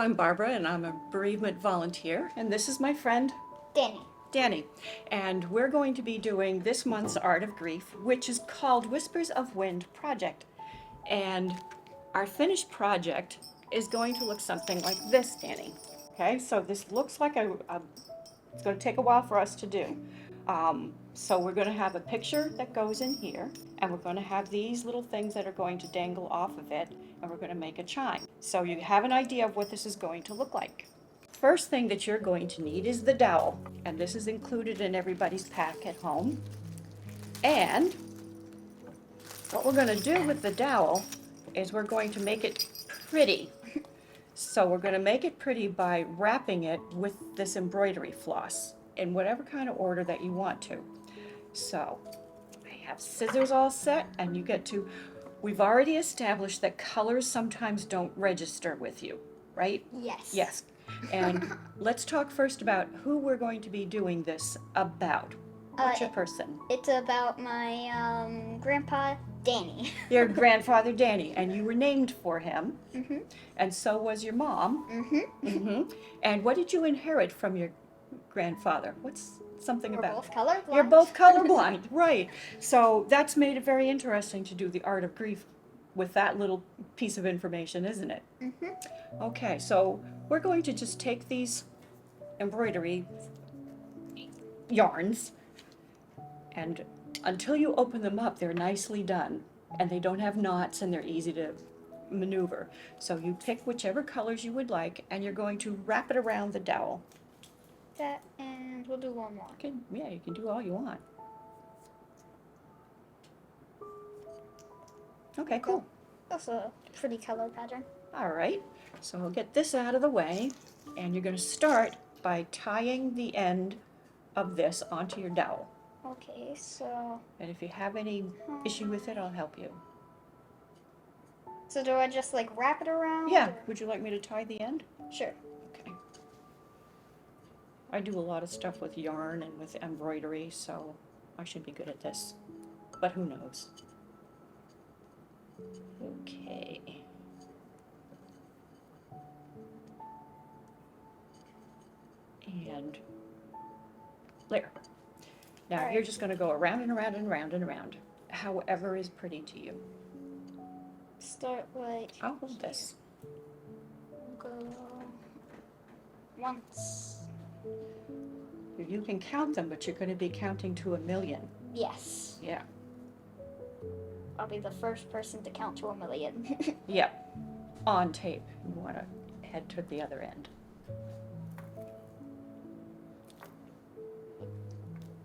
I'm Barbara, and I'm a bereavement volunteer, and this is my friend Danny. And we're going to be doing this month's Art of Grief, which is called Whispers of Wind Project. And our finished project is going to look something like this, Danny. Okay, so this looks like it's going to take a while for us to do. So we're going to have a picture that goes in here, and we're going to have these little things that are going to dangle off of it, and we're going to make a chime. So you have an idea of what this is going to look like. First thing that you're going to need is the dowel, and this is included in everybody's pack at home. And what we're going to do with the dowel is we're going to make it pretty. So we're going to make it pretty by wrapping it with this embroidery floss in whatever kind of order that you want to. So I have scissors all set, and you get to, we've already established that colors sometimes don't register with you, right? Yes. Yes. And let's talk first about who we're going to be doing this about. What's your person? It's about my grandpa, Danny. Your grandfather, Danny, and you were named for him. Mm-hmm. And so was your mom. Mm-hmm. Mm-hmm. And what did you inherit from your grandfather? What's something We're about? both colorblind. You're both colorblind, right. So that's made it very interesting to do the Art of Grief with that little piece of information, isn't it? Mm-hmm. Okay, so we're going to just take these embroidery yarns, and until you open them up, they're nicely done, and they don't have knots, and they're easy to maneuver. So you pick whichever colors you would like, and you're going to wrap it around the dowel. That, and we'll do one more. Yeah, you can do all you want. Okay, cool. That's a pretty color pattern. All right, so we'll get this out of the way, and you're going to start by tying the end of this onto your dowel. Okay, so... And if you have any issue with it, I'll help you. So do I just, like, wrap it around? Yeah, or- would you like me to tie the end? Sure. Okay. I do a lot of stuff with yarn and with embroidery, so I should be good at this. But who knows? Okay. And there. Now All right. you're just going to go around and around and around and around, however is pretty to you. Start, like... I'll hold this. Go... once. You can count them, but you're going to be counting to 1,000,000. Yes. Yeah. I'll be the first person to count to 1,000,000. Yeah. On tape. You want to head to the other end.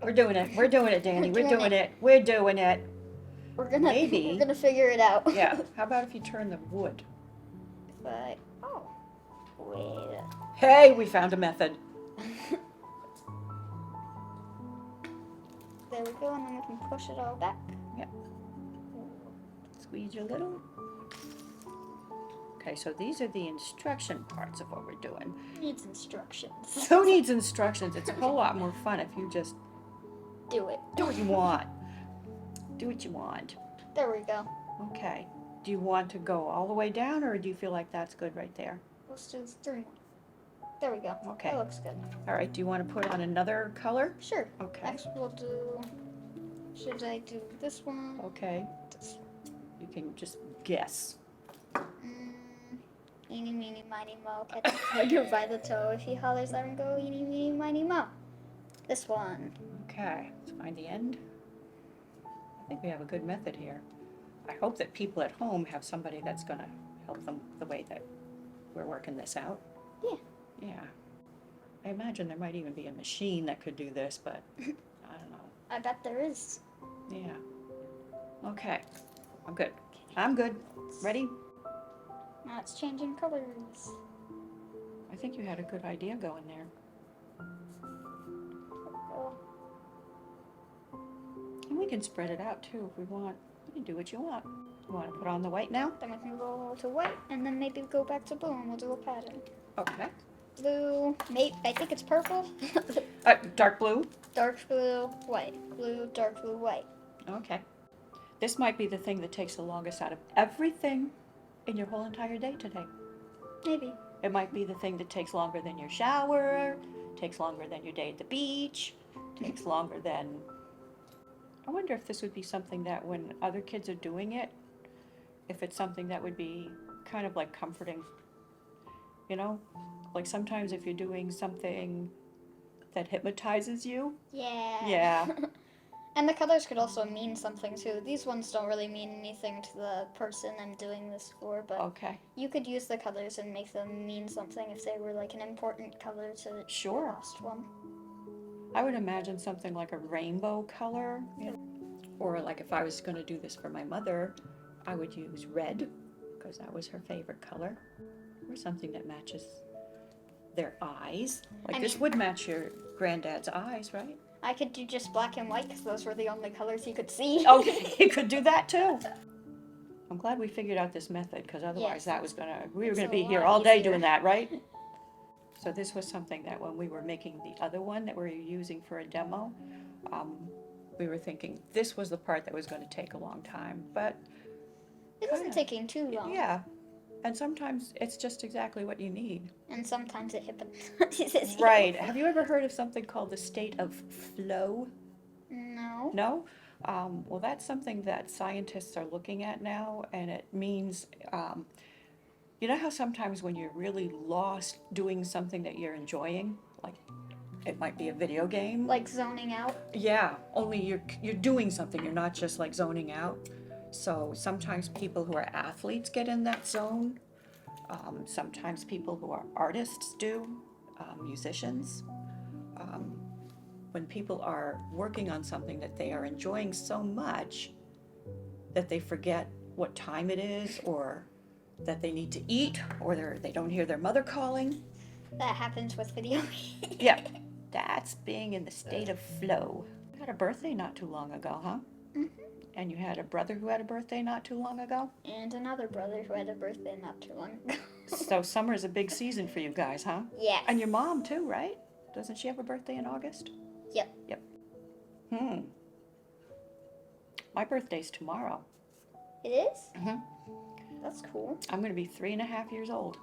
We're doing it. We're doing it, Danny. We're doing it. We're doing it. Maybe. We're gonna figure it out. Yeah. How about if you turn the wood? But oh, wait. Hey, we found a method. There we go, and then we can push it all back. Yep. Squeeze a little. Okay, so these are the instruction parts of what we're doing. Needs instructions. Who needs instructions? It's a whole lot more fun if you just Do it. do what you want. Do what you want. There we go. Okay. Do you want to go all the way down, or do you feel like that's good right there? Let's do 3 more. There we go. Okay. That looks good. All right. Do you want to put on another color? Sure. Okay. Next we'll do. Should I do this one? Okay. This You can just guess. one. Eeny, meeny, miny, mo. Catch a tiger by the toe. If he hollers, let him go. Eeny, meeny, miny, mo. This one. Okay. Let's find the end. I think we have a good method here. I hope that people at home have somebody that's going to help them the way that we're working this out. Yeah. Yeah. I imagine there might even be a machine that could do this, but I don't know. I bet there is. Yeah. Okay. I'm good. I'm good. Ready? Now it's changing colors. I think you had a good idea going there. Oh, And we can spread it out too if we want. You can do what you want. You want to put on the white now? then we can go to white, and then maybe go back to blue, and we'll do a pattern. Okay. Blue, mate. I think it's purple. Dark blue? Dark blue, white. Blue, dark blue, white. Okay. This might be the thing that takes the longest out of everything in your whole entire day today. Maybe. It might be the thing that takes longer than your shower, takes longer than your day at the beach, takes longer than... I wonder if this would be something that when other kids are doing it, if it's something that would be kind of like comforting, you know? Like sometimes if you're doing something that hypnotizes you. Yeah. Yeah. And the colors could also mean something too. These ones don't really mean anything to the person I'm doing this for, but Okay. you could use the colors and make them mean something if they were like an important color to the Sure. last one. I would imagine something like a rainbow color. Or like if I was going to do this for my mother, I would use red, because that was her favorite color. Or something that matches their eyes. Like this would match your granddad's eyes, right? I could do just black and white because those were the only colors you could see. Okay, you could do that too. I'm glad we figured out this method, because otherwise Yes. we were It's gonna a be here lot all day easier. doing that, right? So this was something that when we were making the other one that we were using for a demo, we were thinking this was the part that was gonna take a long time, but It isn't taking too long. yeah. And sometimes it's just exactly what you need. And sometimes it hypnotizes you. Right. Have you ever heard of something called the state of flow? No. No? Well, that's something that scientists are looking at now, and it means, you know how sometimes when you're really lost doing something that you're enjoying, like it might be a video game? Like zoning out. Yeah, only you're doing something, you're not just like zoning out. So sometimes people who are athletes get in that zone. Sometimes people who are artists do, musicians. When people are working on something that they are enjoying so much that they forget what time it is, or that they need to eat, or they don't hear their mother calling. That happens with video games. Yep, that's being in the state of flow. You had a birthday not too long ago, huh? Mhm. And you had a brother who had a birthday not too long ago? And another brother who had a birthday not too long ago. So summer's a big season for you guys, huh? Yes. And your mom too, right? Doesn't she have a birthday in August? Yep. Yep. My birthday's tomorrow. It is? Mhm. That's cool. I'm gonna be 3.5 years old.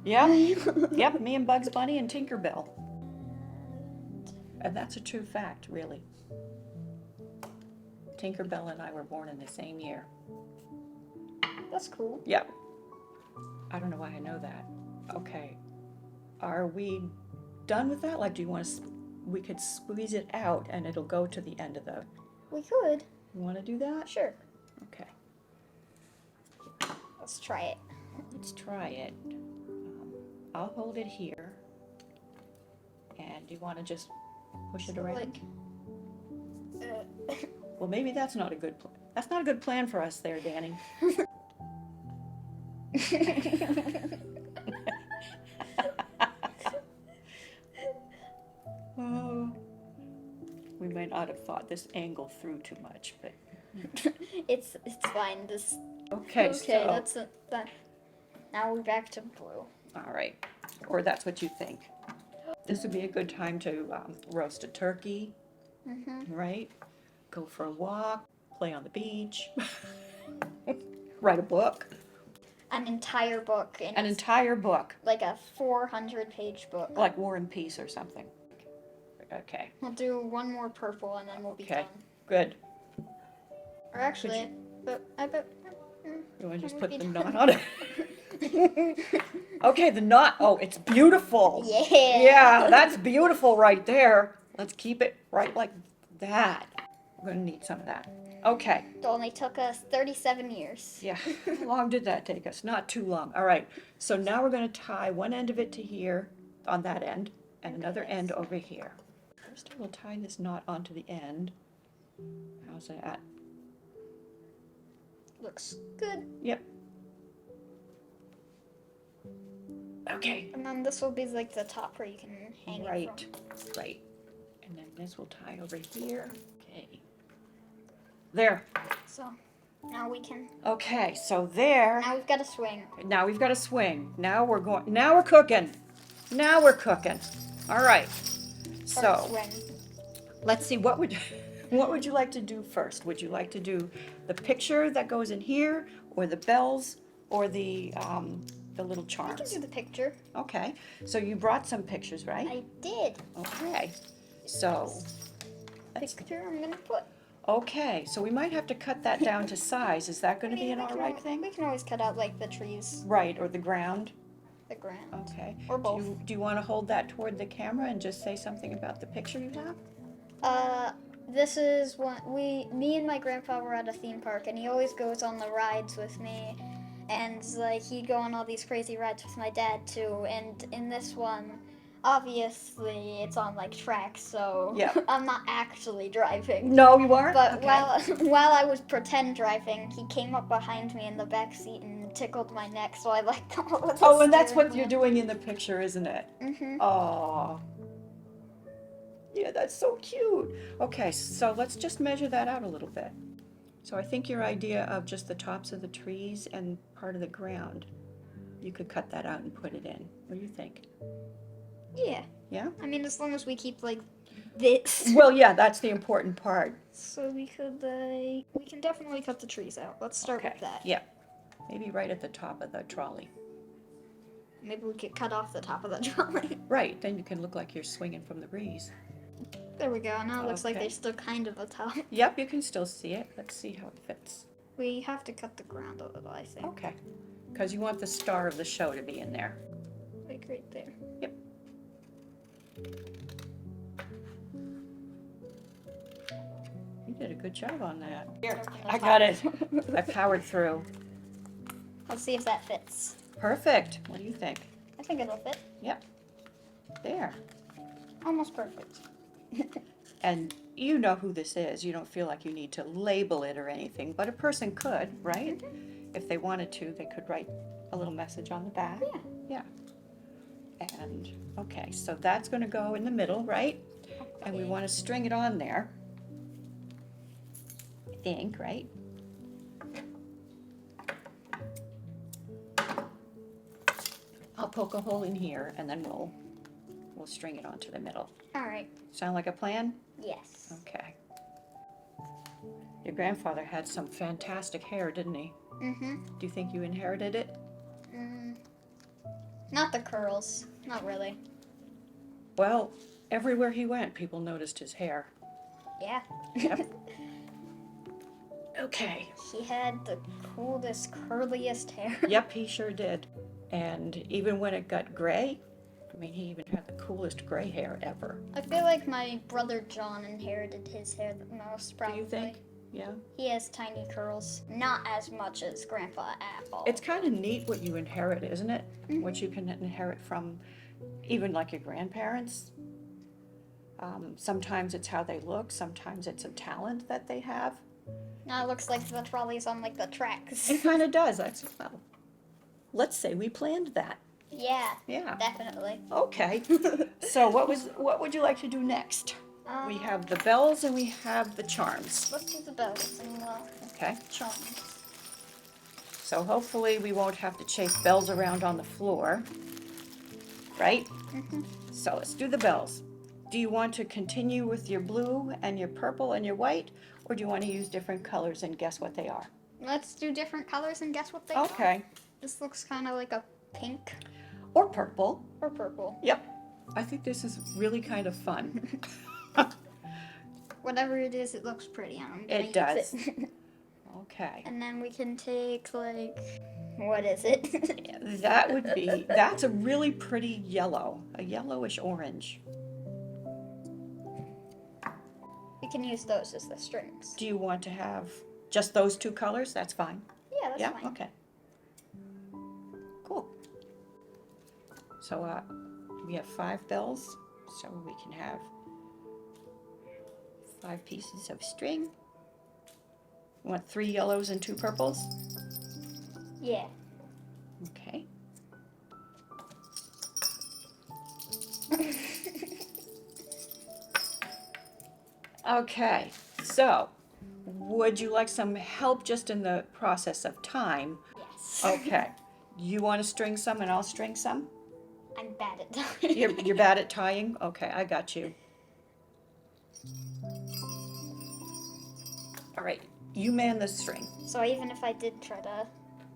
Yep. Yep, me and Bugs Bunny and Tinkerbell. And that's a true fact, really. Tinkerbell and I were born in the same year. That's cool. Yep. I don't know why I know that. Okay. Are we done with that? Like, do you want to, we could squeeze it out and it'll go to the end of the, We could. you want to do that? Sure. Okay. Let's try it. Let's try it. I'll hold it here. And do you want to just push it around? Well, maybe that's not a good plan. That's not a good plan for us there, Danny. Oh, we might not have thought this angle through too much, but It's fine. This. okay. So That's that. Now we're back to blue. all right, or that's what you think. This would be a good time to roast a turkey, right? Go for a walk, play on the beach, write a book, An entire book. And an it's entire book, like a 400-page book. like War and Peace or something. Okay, We'll do one more purple and then we'll be Okay. done. good. Or actually, but I bet. You want to just Would put be the done. knot on it? Okay, the knot. Oh, it's beautiful. Yeah. Yeah, that's beautiful right there. Let's keep it right like that. We're gonna need some of that. Okay. It only took us 37 years. Yeah. How long did that take us? Not too long. All right. So now we're gonna tie one end of it to here on that end and another end over here. First we'll tie this knot onto the end. How's that? Looks good. Yep. Okay. And then this will be like the top where you can hang Right. it from. Right. And then this will tie over here. Okay. There. So now we can. Okay, so there. Now we've got a swing. Now we've got a swing. Now we're going. Now we're cooking. Now we're cooking. All right. Or So swing. let's see. What would you like to do first? Would you like to do the picture that goes in here, or the bells, or the the little I can charms? do the picture. Okay, so you brought some pictures, right? I did. Okay, so, let's, Picture I'm gonna put. okay, so we might have to cut that down to size. Is that gonna be an we all can right thing? We can always cut out like the trees, Right, or the ground? the ground, Okay. or Do both. you want to hold that toward the camera and just say something about the picture you have? This is me and my grandpa were at a theme park, and he always goes on the rides with me, and like he'd go on all these crazy rides with my dad too. And in this one, obviously it's on like tracks, so Yeah. I'm not actually driving. No, you aren't? But Okay. while I was pretend driving, he came up behind me in the back seat and tickled my neck, so I liked all of the Oh, and that's what steering you're wheel. doing in the picture, isn't it? Mhm. Oh. Yeah, that's so cute. Okay, so let's just measure that out a little bit. So I think your idea of just the tops of the trees and part of the ground, you could cut that out and put it in. What do you think? Yeah. Yeah? I mean, as long as we keep like this. Well, yeah, that's the important part. So we can definitely cut the trees out. Let's start Okay. with that. Yeah. Maybe right at the top of the trolley. Maybe we could cut off the top of the trolley. Right, then you can look like you're swinging from the breeze. There we go. Now it looks like Okay. there's still kind of a top. Yep, you can still see it. Let's see how it fits. We have to cut the ground a little, I think. Okay, because you want the star of the show to be in there. Like right there. Yep. You did a good job on that. Here, I got it. I powered through. Let's see if that fits. Perfect. What do you think? I think it'll fit. Yep. There. Almost perfect. And you know who this is. You don't feel like you need to label it or anything, but a person could, right? If they wanted to, they could write a little message on the back. Yeah. Yeah. And, okay, so that's going to go in the middle, right? And we want to string it on there. I think, right? I'll poke a hole in here and then we'll string it onto the middle. All right. Sound like a plan? Yes. Okay. Your grandfather had some fantastic hair, didn't he? Mm-hmm. Do you think you inherited it? Not the curls. Not really. Well, everywhere he went, people noticed his hair. Yeah. Yep. Okay. He had the coolest, curliest hair. Yep, he sure did. And even when it got gray, I mean, he even had the coolest gray hair ever. I feel like my brother John inherited his hair the most, probably. Do you think? Yeah. He has tiny curls. Not as much as Grandpa at all. It's kind of neat what you inherit, isn't it? What you can inherit from even like your grandparents. Sometimes it's how they look. Sometimes it's a talent that they have. Now it looks like the trolley's on like the tracks. It kind of does. That's, well, let's say we planned that. Yeah, Yeah. definitely. Okay. So what would you like to do next? We have the bells and we have the charms. Let's do the bells and the Okay. charms. So hopefully we won't have to chase bells around on the floor. Right? So let's do the bells. Do you want to continue with your blue and your purple and your white, or do you want to use different colors and guess what they are? Let's do different colors and guess what they are. Okay. This looks kind of like a pink Or purple. or purple. Yep. I think this is really kind of fun. Whatever it is, it looks pretty. I'm gonna It use does. it. Okay. And then we can take like, what is it? That would be, that's a really pretty yellow, a yellowish orange. We can use those as the strings. Do you want to have just those two colors? That's fine. Yeah, that's Yeah, fine. okay. Cool. So we have 5 bells, so we can have 5 pieces of string. You want 3 yellows and 2 purples? Yeah. Okay. Okay, so would you like some help just in the process of time? Yes. Okay. You want to string some and I'll string some? I'm bad at that. You're bad at tying? Okay, I got you. All right, you man the string. So even if I did try to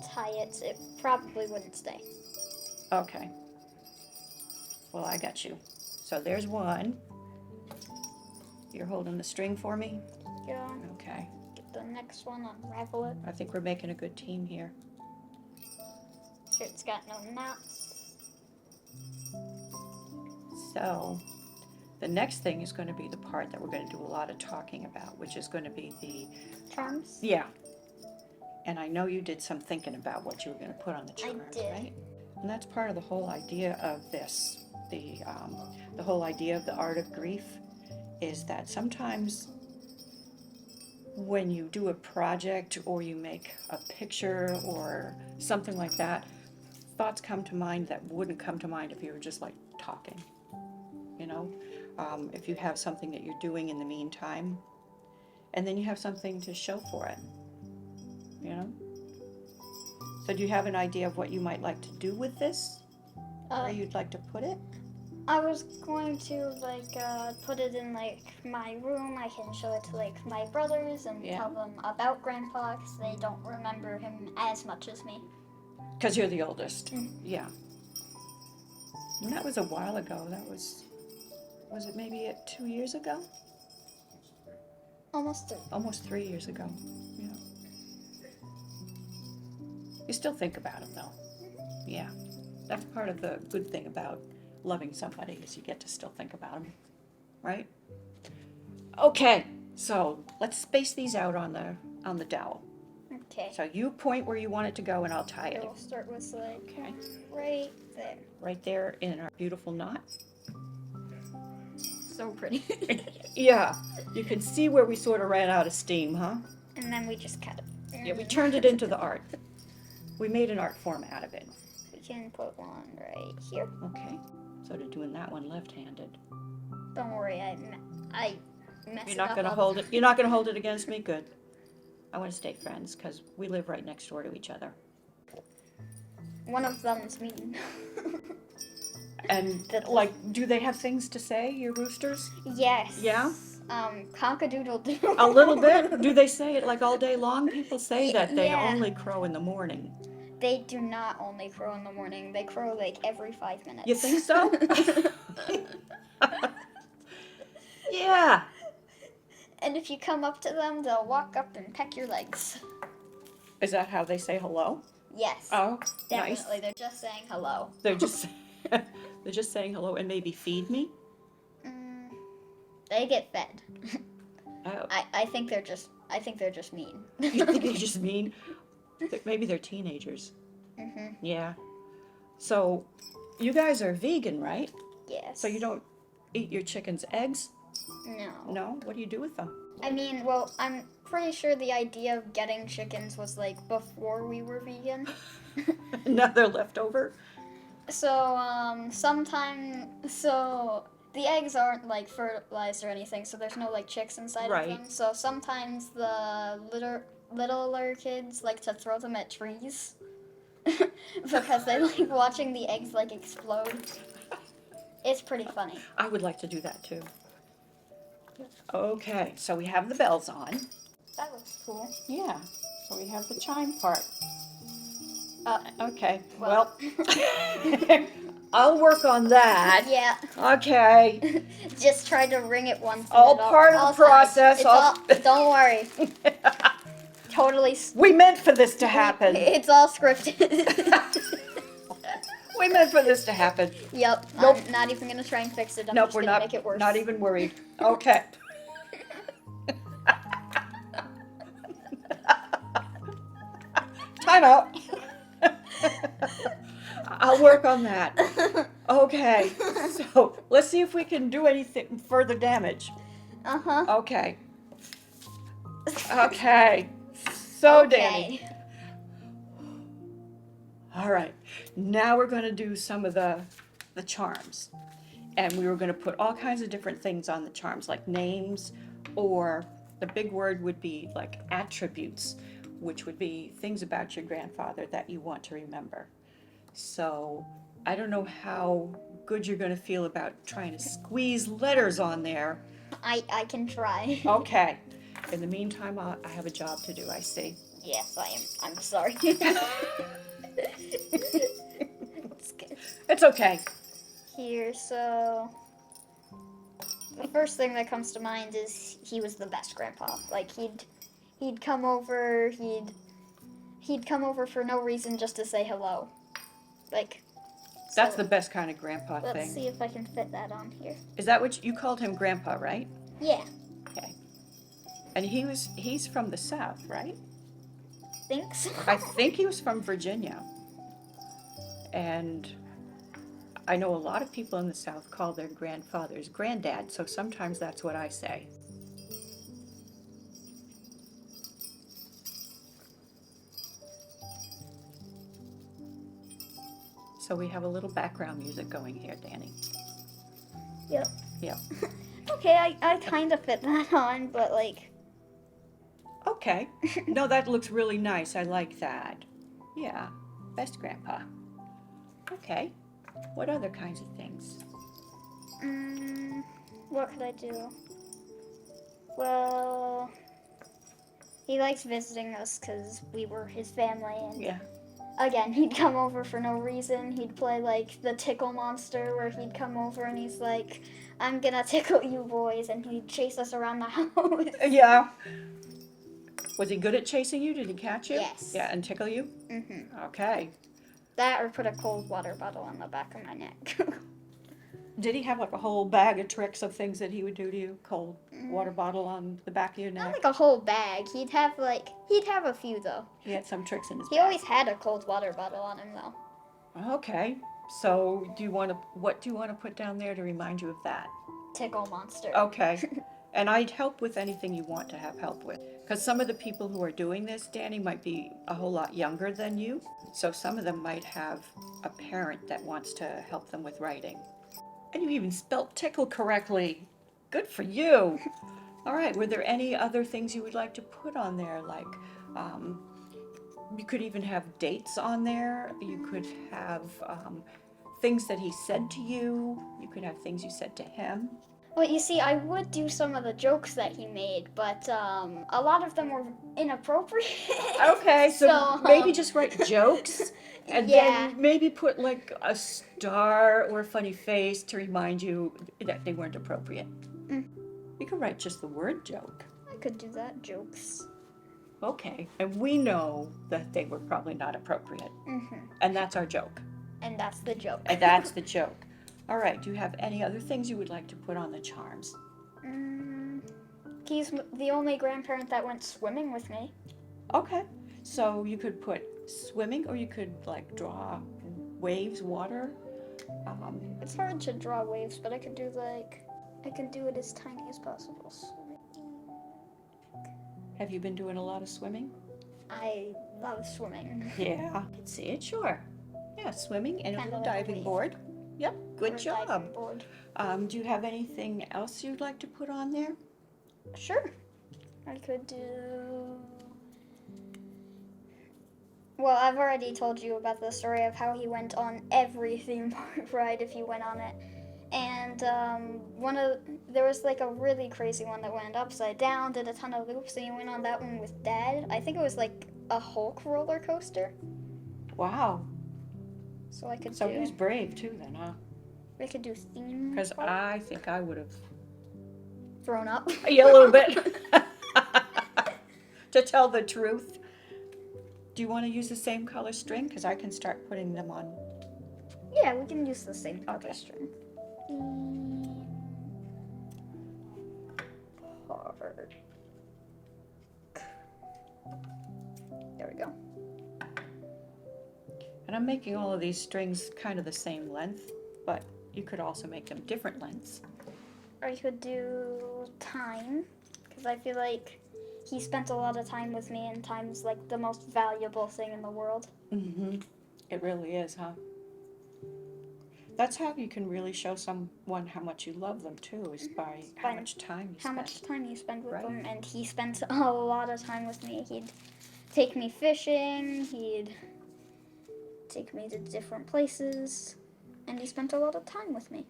tie it, it probably wouldn't stay. Okay. Well, I got you. So there's one. You're holding the string for me? Yeah. Okay. Get the next one, unravel it. I think we're making a good team here. Sure, it's got no knots. So the next thing is going to be the part that we're going to do a lot of talking about, which is going to be the Charms? yeah. And I know you did some thinking about what you were going to put on the charms, did. right? And that's part of the whole idea of this. The whole idea of the art of grief is that sometimes when you do a project or you make a picture or something like that, thoughts come to mind that wouldn't come to mind if you were just like talking, you know? If you have something that you're doing in the meantime, and then you have something to show for it, you know? So do you have an idea of what you might like to do with this? Where you'd like to put it? I was going to put it in like my room. I can show it to like my brothers and Yeah. tell them about Grandpa because they don't remember him as much as me. Because you're the oldest. Mm. Yeah. And that was a while ago. That was it maybe 2 years ago? Almost 3. Almost 3 years ago. Yeah. You still think about him though. Yeah. That's part of the good thing about loving somebody is you get to still think about them, right? Okay, so let's space these out on the dowel. Okay. So you point where you want it to go, and I'll tie So it. we'll start with like Okay, right there. right there in our beautiful knot. So pretty. Yeah, you can see where we sort of ran out of steam, huh? And then we just cut it. Yeah, we turned it into the art. We made an art form out of it. We can put one right here. Okay, so to doing that one left-handed. Don't worry, I messed You're it not up. gonna hold it. You're not gonna hold it against me. Good. I want to stay friends because we live right next door to each other. One of them's mean. And like, do they have things to say? Your roosters? Yes. Yeah? Cock-a-doodle-doo. A little bit. Do they say it like all day long? People say that they Yeah. only crow in the morning. They do not only crow in the morning. They crow like every 5 minutes. You think so? Yeah. And if you come up to them, they'll walk up and peck your legs. Is that how they say hello? Yes. Oh, Definitely. nice. They're just saying hello. They're just saying hello and maybe feed me. They get fed. Oh. I think they're just mean. You think they just mean? Maybe they're teenagers. Mhm. Yeah. So, you guys are vegan, right? Yes. So you don't eat your chicken's eggs? No. No? What do you do with them? I mean, well, I'm pretty sure the idea of getting chickens was like before we were vegan. Now they're left over? So, the eggs aren't like fertilized or anything, so there's no like chicks inside Right. of them. So sometimes the littler kids like to throw them at trees because they like watching the eggs like explode. It's pretty funny. I would like to do that too. Okay, so we have the bells on. That looks cool. Yeah, so we have the chime part. Okay, Well. well, I'll work on that. Yeah. Okay, Just try to ring it once. all part of the process. Don't worry. Totally. We meant for this to happen. It's all scripted. We meant for this to happen. Yep. Nope. I'm not even gonna try and fix it. I'm Nope, just we're gonna not. make it worse. Not even worried. Okay. Time out. I'll work on that. Okay. So let's see if we can do anything further damage. Uh-huh. Okay. Okay. So Danny. Okay. All right. Now we're going to do some of the charms. And we were going to put all kinds of different things on the charms, like names, or the big word would be like attributes, which would be things about your grandfather that you want to remember. So I don't know how good you're going to feel about trying to squeeze letters on there. I can try. Okay. In the meantime, I have a job to do, I see. Yes, I am. I'm sorry. It's okay. Here, so the first thing that comes to mind is he was the best grandpa. Like he'd come over, he'd come over for no reason just to say hello. Like That's so the best kind of grandpa let's thing. see if I can fit that on here. Is that what you called him, grandpa, right? Yeah, Okay. And he's from the South, right? think so. I think he was from Virginia. And I know a lot of people in the South call their grandfathers granddad, so sometimes that's what I say. So we have a little background music going here, Danny. Yep. Yep. Okay, I kind of fit that on, but like. Okay. No, that looks really nice. I like that. Yeah. Best grandpa. Okay. What other kinds of things? What could I do? Well, he likes visiting us because we were his family, and Yeah. again, he'd come over for no reason. He'd play like the tickle monster, where he'd come over and he's like, "I'm gonna tickle you boys," and he'd chase us around the house. Yeah. Was he good at chasing you? Did he catch you? Yes. Yeah, and tickle you? Mm-hmm. Okay. That or put a cold water bottle on the back of my neck. Did he have like a whole bag of tricks of things that he would do to you? Cold water bottle on the back of your Not neck? like a whole bag. He'd have a few though. He had some tricks in his He bag. always had a cold water bottle on him though. Okay. So what do you want to put down there to remind you of that? Tickle monster. Okay. And I'd help with anything you want to have help with. Because some of the people who are doing this, Danny, might be a whole lot younger than you. So some of them might have a parent that wants to help them with writing. And you even spelt tickle correctly. Good for you. All right, were there any other things you would like to put on there? Like, you could even have dates on there. You could have things that he said to you. You could have things you said to him. Well, you see, I would do some of the jokes that he made, but a lot of them were inappropriate. Okay, so maybe just write jokes and Yeah. then maybe put like a star or a funny face to remind you that they weren't appropriate. You can write just the word joke. I could do that, jokes. Okay, and we know that they were probably not appropriate. And that's our joke. And that's the joke. And that's the joke. All right, do you have any other things you would like to put on the charms? He's the only grandparent that went swimming with me. Okay, so you could put swimming, or you could like draw waves, water. It's hard to draw waves, but I can do it as tiny as possible. Have you been doing a lot of swimming? I love swimming. Yeah, I can see it, sure. Yeah, swimming and a Kind little of like a diving wave. board. Yep, good Or a job. diving board. Do you have anything else you'd like to put on there? Sure. I could do. Well, I've already told you about the story of how he went on every theme park ride if he went on it. And there was like a really crazy one that went upside down, did a ton of loops, and he went on that one with Dad. I think it was like a Hulk roller coaster. Wow. So I could So do. he's brave too then, huh? We could do theme. Because park. I think I would have. Thrown up. Yeah, a little bit. To tell the truth. Do you want to use the same color string? Because I can start putting them on. Yeah, we can use the same color Okay. string. Park. There we go. And I'm making all of these strings kind of the same length, but you could also make them different lengths. Or you could do time, because I feel like he spent a lot of time with me, and time's like the most valuable thing in the world. Mm-hmm. It really is, huh? That's how you can really show someone how much you love them too, is by how much time you How spend. much time you spend with Right. them, and he spent a lot of time with me. He'd take me fishing, he'd take me to different places, and he spent a lot of time with me.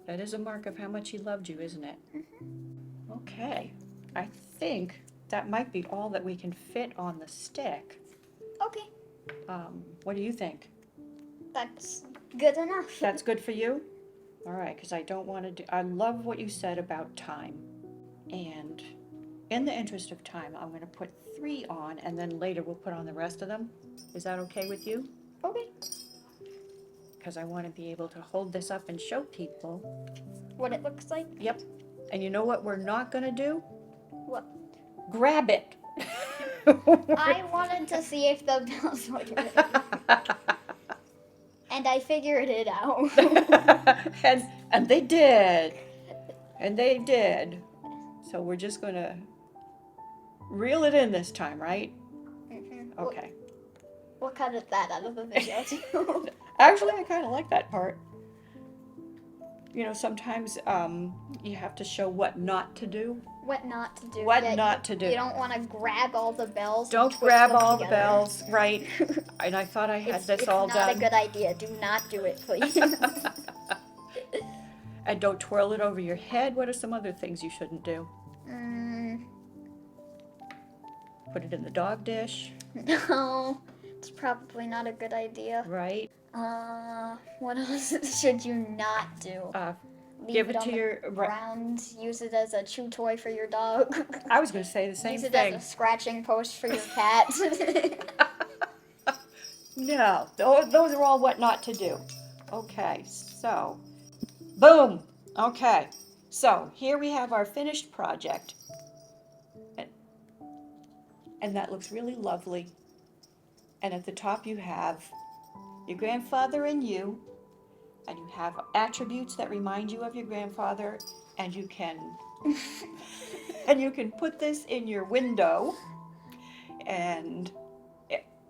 That is a mark of how much he loved you, isn't it? Okay. I think that might be all that we can fit on the stick. Okay, What do you think? that's Good enough. That's good for you? All right, because I don't want to do, I love what you said about time. And in the interest of time, I'm going to put 3 on, and then later we'll put on the rest of them. Is that okay with you? Okay. Because I want to be able to hold this up and show people. What it looks like? Yep. And you know what we're not going to do? What? Grab it. I wanted to see if the bells would ring. And I figured it out. and they did. And they did. So we're just going to reel it in this time, right? Mm-hmm. Okay. We'll cut that out of the video too. Actually, I kind of like that part. You know, sometimes you have to show what not to do. What not to do. What Yeah, not to do. You don't want to grab all the bells. Don't and twist grab them all the together. bells, right? And I thought I had this all done. It's not a good idea. Do not do it, please. And don't twirl it over your head. What are some other things you shouldn't do? Put it in the dog dish. No, it's probably not a good idea. Right? What else should you not do? Give it on to the your... ground. Use it as a chew toy for your dog. I was going to say the same Use it thing. as a scratching post for your cat. No, those are all what not to do. Okay, so, boom. Okay, so here we have our finished project. And that looks really lovely. And at the top you have your grandfather and you have attributes that remind you of your grandfather, and you can put this in your window. And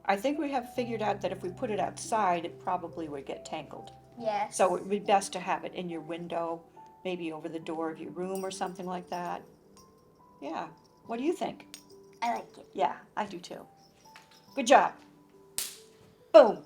I think we have figured out that if we put it outside, it probably would get tangled. Yes. So it would be best to have it in your window, maybe over the door of your room or something like that. Yeah. What do you think? I like it. Yeah, I do too. Good job. Boom.